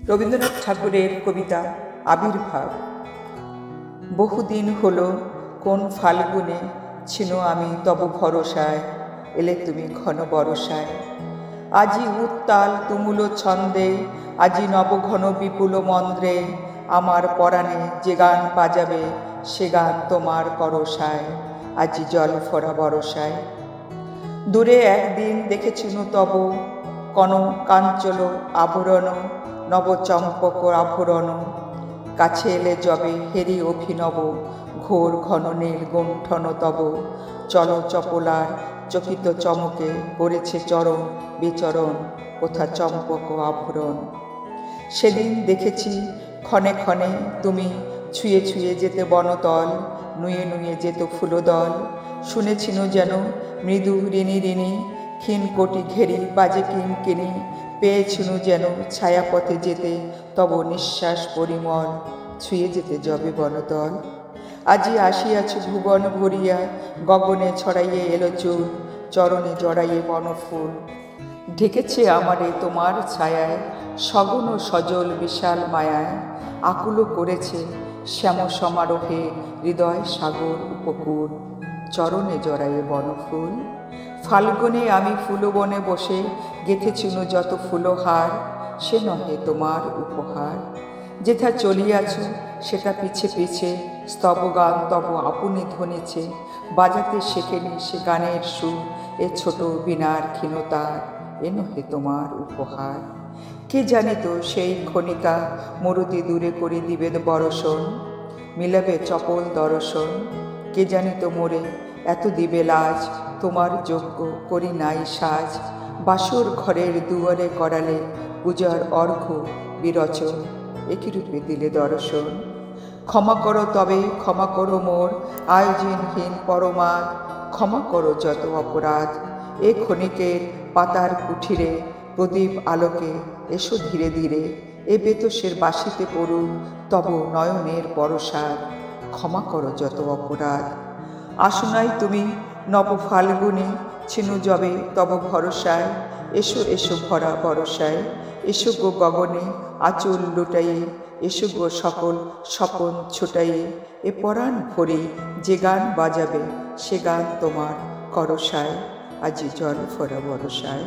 রবীন্দ্রনাথ ঠাকুরের কবিতা আবির্ভাব। বহুদিন হলো কোন ফাল্গুনে ছিনো আমি তব ভরসায়, এলে তুমি ঘন বরসায়। আজি উত্তাল তুমুল ছন্দে, আজি নবঘন বিপুল মন্দ্রে, আমার পরাণে যে গান বাজাবে সে গান তোমার করসায়, আজি জল ফোরা বরসায়। দূরে একদিন দেখেছিনু তব কন কাঞ্চল আবরণ, নব চম্পক আভরণ। কাছে এলে যবে হেরি অভিনব, ঘোর ঘন নীল গুণ্ঠন তব। চল চপলার চকিত চমকে করেছে চরণ বিচরণ, কোথা চম্পক আভরণ। সেদিন দেখেছি ক্ষণে ক্ষণে তুমি ছুঁয়ে ছুঁয়ে যেতে বনতল, নুয়ে নুয়ে যেত ফুলদল। শুনেছিনু যেন মৃদু ঋণী ঋণী, ক্ষীণ কোটি ঘেরি বাজে কিনকিনি। পেয়েছিনু যেন ছায়াপথে যেতে তব নিঃশ্বাস পরিমল, ছুঁয়ে যেতে যবে বনতল। আজি আসিয়াছ ভুবন ভরিয়া, গগনে ছড়াইয়ে এলো চুল, চরণে জড়াইয়ে বনফুল। ঢেকেছে আমারে তোমার ছায়ায়, সগুণ সজল বিশাল মায়ায়। আকুল করেছে শ্যাম সমারোহে হৃদয় সাগর উপকূল, চরণে জড়াইয়ে বনফুল। ফাল্গুনে আমি ফুলবনে বসে গেঁথেছিনু যত ফুলহার, সে নহে তোমার উপহার। যেথা চলিয়াছ সেটা পিছে পিছে, স্তবগান তব আপনি ধ্বনিছে। বাজাতে শেখেনি সে গানের সুর, এ ছোট বীণার ক্ষীণতার, এ নহে তোমার উপহার। কে জানিত সেই ক্ষণিকা মরুতি দূরে করি দিবে বরষণ, মিলাবে চপল দর্শন। কে জানিত মোরে এত দিবে লাজ, তোমার যোগ্য করি নাই সাজ। বাসর ঘরের দুয়ারে করালে পূজার অর্ঘ্য বিরচন, একই রূপে দিলে দর্শন। ক্ষমা করো তবে ক্ষমা করো মোর আয়োজনহীন পরমাদ, ক্ষমা করো যত অপরাধ। এ ক্ষণিকের পাতার কুঠিরে প্রদীপ আলোকে এসো ধীরে ধীরে, এ বেতসের বাসিতে পড়ুক তব নয়নের পরশাদ, ক্ষমা করো যত অপরাধ। আসুনাই তুমি নব ফাল্গুনে ছিনু যবে তব ভরসায়, এসো এসো ভরা বরসায়। এসো গো গগনে আঁচল লুটাইয়ে, এসো গো সকল স্বপন ছুটাইয়ে। এ পরাণ ভরে যে গান বাজাবে সে গান তোমার করসায়, আজি জল ফোরা বরসায়।